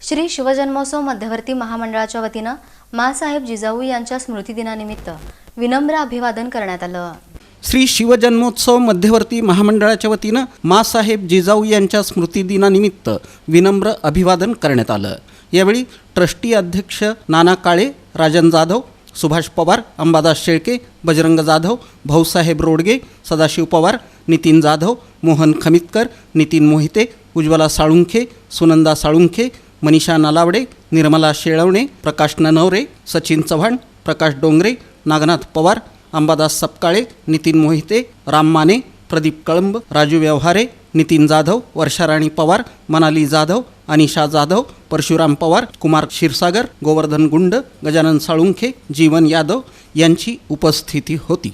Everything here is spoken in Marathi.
श्री शिवजन्मोत्सव मध्यवर्ती महामंडळाच्या वतीनं माँसाहेब जिजाऊ यांच्या स्मृतिदिनानिमित्त विनम्र अभिवादन करण्यात आलं। श्री शिवजन्मोत्सव मध्यवर्ती महामंडळाच्या वतीनं माँसाहेब जिजाऊ यांच्या स्मृतिदिनानिमित्त विनम्र अभिवादन करण्यात आलं। यावेळी ट्रस्टी अध्यक्ष नाना काळे, राजन जाधव, सुभाष पवार, अंबादास शेळके, बजरंग जाधव, भाऊसाहेब रोडगे, सदाशिव पवार, नितीन जाधव, मोहन खमितकर, नितीन मोहिते, उज्ज्वला साळुंखे, सुनंदा साळुंखे, मनीषा नलावडे, निर्मला शेळवणे, प्रकाश ननवरे, सचिन चव्हाण, प्रकाश डोंगरे, नागनाथ पवार, अंबादास सपकाळे, नितीन मोहिते, राम माने, प्रदीप कळंब, राजू व्यवहारे, नितीन जाधव, वर्षाराणी पवार, मनाली जाधव, अनिशा जाधव, परशुराम पवार, कुमार क्षीरसागर, गोवर्धन गुंड, गजानन साळुंखे, जीवन यादव यांची उपस्थिती होती।